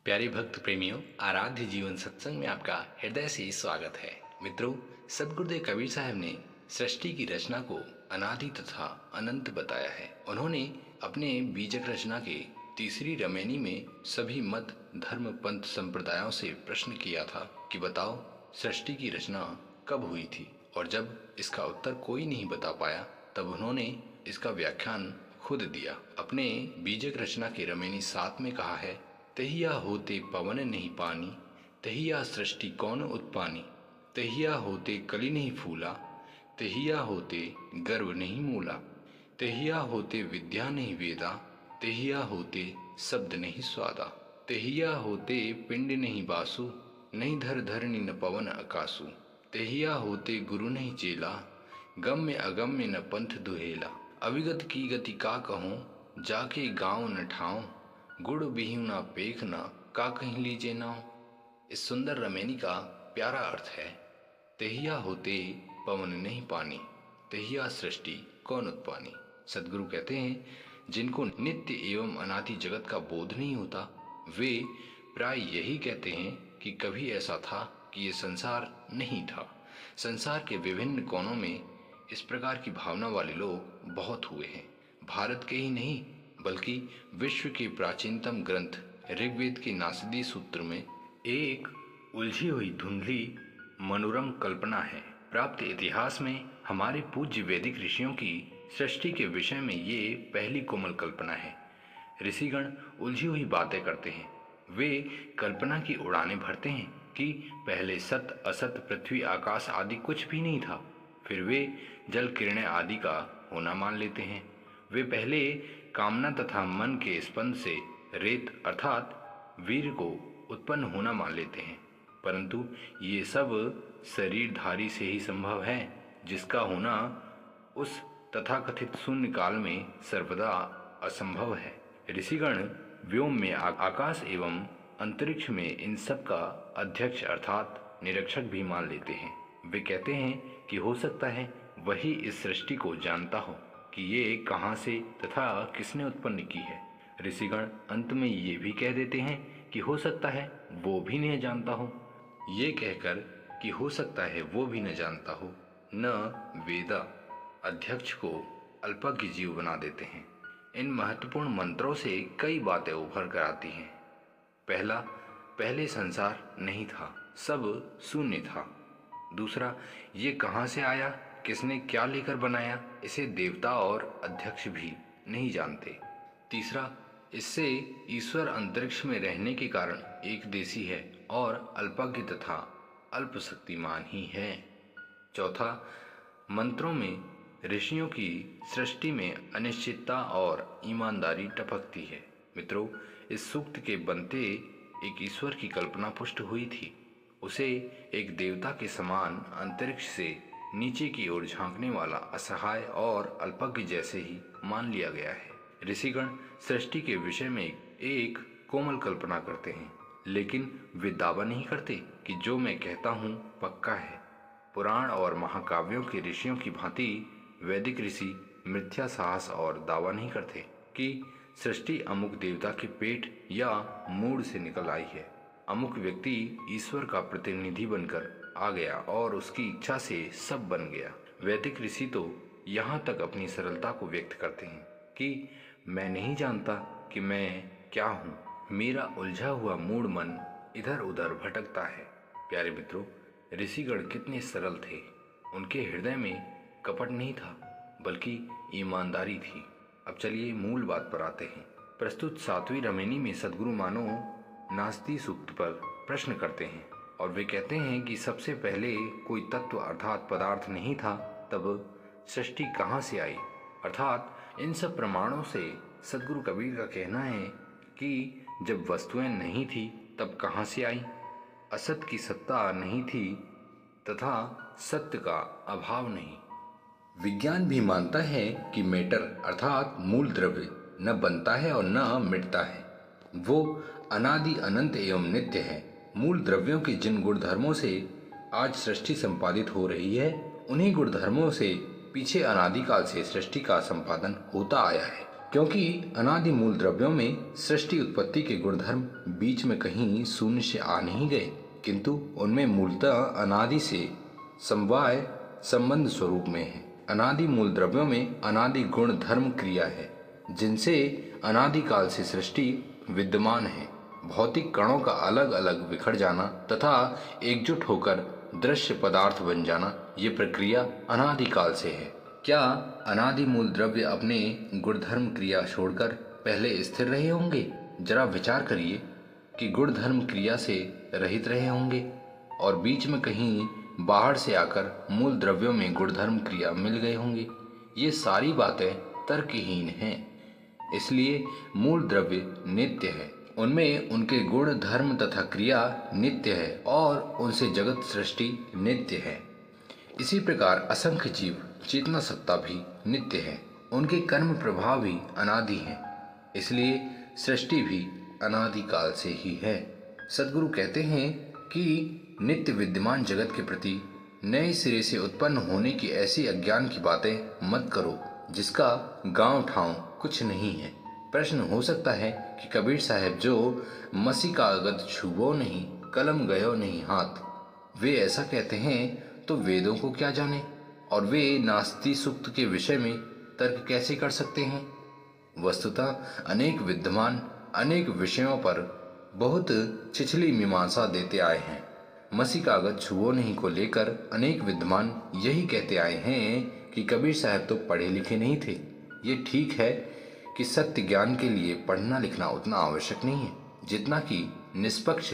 प्यारे भक्त प्रेमियों, आराध्य जीवन सत्संग में आपका हृदय से स्वागत है। मित्रों, सद्गुरुदेव कबीर साहब ने सृष्टि की रचना को अनादि तथा अनंत बताया है। उन्होंने अपने बीजक रचना के तीसरी रमैनी में सभी मत, धर्म, पंथ, संप्रदायों से प्रश्न किया था कि बताओ सृष्टि की रचना कब हुई थी। और जब इसका उत्तर कोई नहीं बता पाया तब उन्होंने इसका व्याख्यान खुद दिया। अपने बीजक रचना के रमैनी 7 में कहा है, तहिया होते पवन नहीं पानी, तहिया सृष्टि कौन उत्पानी, तहिया होते कली नहीं फूला, तहिया होते गर्व नहीं मूला, तहिया होते विद्या नहीं वेदा, तहिया होते शब्द नहीं स्वादा, तहिया होते पिंड नहीं बासु, नहीं धर धरनी न पवन आकासु, तहिया होते गुरु नहीं चेला, गम्य अगम्य न पंथ दुहेला, अविगत की गति का कहूँ, जाके गाँव न ठाऊं, गुड़ बिहू ना पेख ना का कहीं लीजे नाव। इस सुंदर रमैनी का प्यारा अर्थ है, तहिया होते पवन नहीं पानी, तहिया सृष्टि कौन उत्पानी। सदगुरु कहते हैं, जिनको नित्य एवं अनादि जगत का बोध नहीं होता वे प्राय यही कहते हैं कि कभी ऐसा था कि ये संसार नहीं था। संसार के विभिन्न कोनों में इस प्रकार की भावना वाले लोग बहुत हुए हैं। भारत के ही नहीं बल्कि विश्व के प्राचीनतम ग्रंथ ऋग्वेद के नासदी सूत्र में एक उलझी हुई धुंधली मनोरम कल्पना है। प्राप्त इतिहास में हमारे पूज्य वैदिक ऋषियों की सृष्टि के विषय में ये पहली कोमल कल्पना है। ऋषिगण उलझी हुई बातें करते हैं। वे कल्पना की उड़ानें भरते हैं कि पहले सत असत पृथ्वी आकाश आदि कुछ भी नहीं था। फिर वे जल किरणें आदि का होना मान लेते हैं। वे पहले कामना तथा मन के स्पंद से रेत अर्थात वीर को उत्पन्न होना मान लेते हैं, परंतु ये सब शरीरधारी से ही संभव है, जिसका होना उस तथाकथित शून्य काल में सर्वदा असंभव है। ऋषिगण व्योम में आकाश एवं अंतरिक्ष में इन सब का अध्यक्ष अर्थात निरीक्षक भी मान लेते हैं। वे कहते हैं कि हो सकता है वही इस सृष्टि को जानता हो कि ये कहाँ से तथा किसने उत्पन्न की है। ऋषिगण अंत में ये भी कह देते हैं कि हो सकता है वो भी नहीं जानता हो। ये कहकर कि हो सकता है वो भी न जानता हो, न वेदा अध्यक्ष को अल्पज्ञ जीव बना देते हैं। इन महत्वपूर्ण मंत्रों से कई बातें उभर कर आती हैं। पहला, पहले संसार नहीं था, सब शून्य था। दूसरा, ये कहाँ से आया, किसने क्या लेकर बनाया, इसे देवता और अध्यक्ष भी नहीं जानते। तीसरा, इससे ईश्वर अंतरिक्ष में रहने के कारण एक देशी है और अल्पज्ञ तथा अल्पशक्तिमान ही है। चौथा, मंत्रों में ऋषियों की सृष्टि में अनिश्चितता और ईमानदारी टपकती है। मित्रों, इस सूक्त के बनते एक ईश्वर की कल्पना पुष्ट हुई थी। उसे एक देवता के समान अंतरिक्ष से नीचे की ओर झांकने वाला असहाय और अल्पज्ञ जैसे ही मान लिया गया है। ऋषिगण सृष्टि के विषय में एक कोमल कल्पना करते हैं, लेकिन वे दावा नहीं करते कि जो मैं कहता हूँ पक्का है। पुराण और महाकाव्यों के ऋषियों की भांति वैदिक ऋषि मिथ्या साहस और दावा नहीं करते कि सृष्टि अमुक देवता के पेट या मूड से निकल आई है। अमुक व्यक्ति ईश्वर का प्रतिनिधि बनकर आ गया और उसकी इच्छा से सब बन गया। वैदिक ऋषि तो यहाँ तक अपनी सरलता को व्यक्त करते हैं कि मैं नहीं जानता कि मैं क्या हूँ, मेरा उलझा हुआ मूड मन इधर उधर भटकता है। प्यारे मित्रों, ऋषिगण कितने सरल थे। उनके हृदय में कपट नहीं था बल्कि ईमानदारी थी। अब चलिए मूल बात पर आते हैं। प्रस्तुत 7वीं रमैनी में सद्गुरु मानो नास्ति सूक्त पर प्रश्न करते हैं और वे कहते हैं कि सबसे पहले कोई तत्व अर्थात पदार्थ नहीं था, तब सृष्टि कहाँ से आई। अर्थात इन सब प्रमाणों से सद्गुरु कबीर का कहना है कि जब वस्तुएं नहीं थी तब कहाँ से आई। असत की सत्ता नहीं थी तथा सत्य का अभाव नहीं। विज्ञान भी मानता है कि मैटर अर्थात मूल द्रव्य न बनता है और न मिटता है, वो अनादि अनंत एवं नित्य है। मूल द्रव्यों के जिन गुणधर्मों से आज सृष्टि संपादित हो रही है, उन्हीं गुणधर्मों से पीछे अनादिकाल से सृष्टि का संपादन होता आया है। क्योंकि अनादि मूल द्रव्यों में सृष्टि उत्पत्ति के गुणधर्म बीच में कहीं शून्य से आ नहीं गए, किंतु उनमें मूलतः अनादि से समवाय संबंध स्वरूप में है। अनादि मूल द्रव्यों में अनादि गुण धर्म क्रिया है, जिनसे अनादि काल से सृष्टि विद्यमान है। भौतिक कणों का अलग अलग बिखर जाना तथा एकजुट होकर दृश्य पदार्थ बन जाना, ये प्रक्रिया अनादि काल से है। क्या अनादि मूल द्रव्य अपने गुणधर्म क्रिया छोड़कर पहले स्थिर रहे होंगे? जरा विचार करिए कि गुणधर्म क्रिया से रहित रहे होंगे और बीच में कहीं बाहर से आकर मूल द्रव्यों में गुणधर्म क्रिया मिल गए होंगे। ये सारी बातें तर्कहीन हैं। इसलिए मूल द्रव्य नित्य है, उनमें उनके गुण धर्म तथा क्रिया नित्य है और उनसे जगत सृष्टि नित्य है। इसी प्रकार असंख्य जीव चेतना सत्ता भी नित्य है, उनके कर्म प्रभाव भी अनादि हैं, इसलिए सृष्टि भी अनादि काल से ही है। सद्गुरु कहते हैं कि नित्य विद्यमान जगत के प्रति नए सिरे से उत्पन्न होने की ऐसी अज्ञान की बातें मत करो जिसका गांव ठाव कुछ नहीं है। प्रश्न हो सकता है कि कबीर साहब जो मसी कागज छुबो नहीं कलम गयो नहीं हाथ, वे ऐसा कहते हैं तो वेदों को क्या जाने और वे नास्ति सुक्त के विषय में तर्क कैसे कर सकते हैं? वस्तुतः अनेक विद्वान अनेक विषयों पर बहुत छिछली मीमांसा देते आए हैं। मसी कागज छुओ नहीं को लेकर अनेक विद्वान यही कहते आए हैं कि कबीर साहब तो पढ़े लिखे नहीं थे। ये ठीक है कि सत्य ज्ञान के लिए पढ़ना लिखना उतना आवश्यक नहीं है जितना कि निष्पक्ष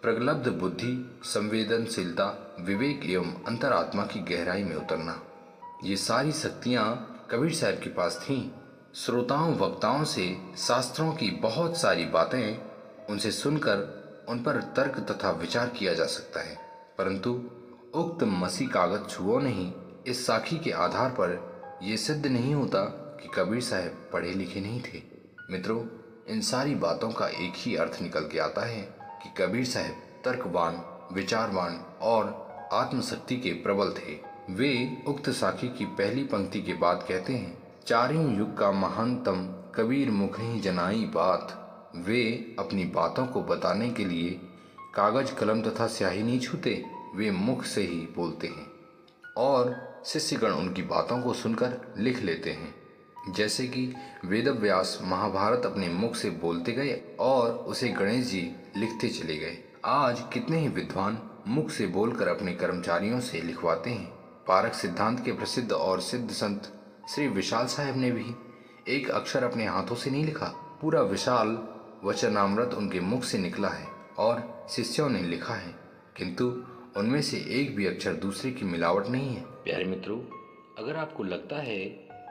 प्रगल्भ बुद्धि, संवेदनशीलता, विवेक एवं अंतरात्मा की गहराई में उतरना। ये सारी शक्तियां कबीर साहब के पास थीं। श्रोताओं वक्ताओं से शास्त्रों की बहुत सारी बातें उनसे सुनकर उन पर तर्क तथा विचार किया जा सकता है, परंतु उक्त मसी कागज छुओ नहीं इस साखी के आधार पर यह सिद्ध नहीं होता कि कबीर साहब पढ़े लिखे नहीं थे। मित्रों, इन सारी बातों का एक ही अर्थ निकल के आता है कि कबीर साहब तर्कवान, विचारवान और आत्मशक्ति के प्रबल थे। वे उक्त साखी की पहली पंक्ति के बाद कहते हैं, चारों युग का महानतम कबीर मुख ही जनाई बात। वे अपनी बातों को बताने के लिए कागज कलम तथा स्याही नहीं छूते, वे मुख से ही बोलते हैं और शिष्यगण उनकी बातों को सुनकर लिख लेते हैं। जैसे कि वेदव्यास महाभारत अपने मुख से बोलते गए और उसे गणेश जी लिखते चले गए। आज कितने ही विद्वान मुख से बोलकर अपने कर्मचारियों से लिखवाते हैं। पारक सिद्धांत के प्रसिद्ध और सिद्ध संत श्री विशाल साहब ने भी एक अक्षर अपने हाथों से नहीं लिखा, पूरा विशाल वचनामृत उनके मुख से निकला है और शिष्यों ने लिखा है, किंतु उनमें से एक भी अक्षर दूसरे की मिलावट नहीं है। प्यारे मित्रों, अगर आपको लगता है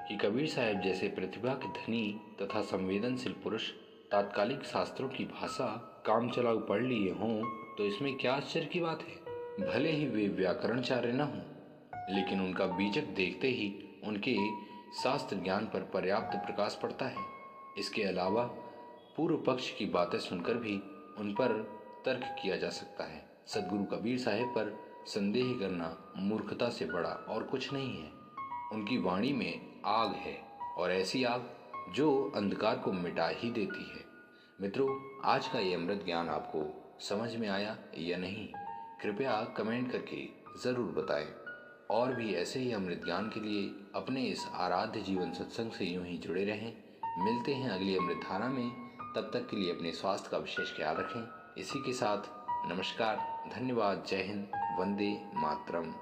कि कबीर साहब जैसे प्रतिभा के धनी तथा संवेदनशील पुरुष तात्कालिक शास्त्रों की भाषा काम चलाऊ पढ़ लिए हों तो इसमें क्या आश्चर्य की बात है। भले ही वे व्याकरणचार्य न हों, लेकिन उनका बीजक देखते ही उनके शास्त्र ज्ञान पर पर्याप्त प्रकाश पड़ता है। इसके अलावा पूर्व पक्ष की बातें सुनकर भी उन पर तर्क किया जा सकता है। सद्गुरु कबीर साहब पर संदेह करना मूर्खता से बड़ा और कुछ नहीं है। उनकी वाणी में आग है और ऐसी आग जो अंधकार को मिटा ही देती है। मित्रों, आज का ये अमृत ज्ञान आपको समझ में आया या नहीं, कृपया कमेंट करके ज़रूर बताएं। और भी ऐसे ही अमृत ज्ञान के लिए अपने इस आराध्य जीवन सत्संग से यूं ही जुड़े रहें। मिलते हैं अगली अमृत धारा में, तब तक के लिए अपने स्वास्थ्य का विशेष ख्याल रखें। इसी के साथ नमस्कार, धन्यवाद, जय हिंद, वंदे मातरम।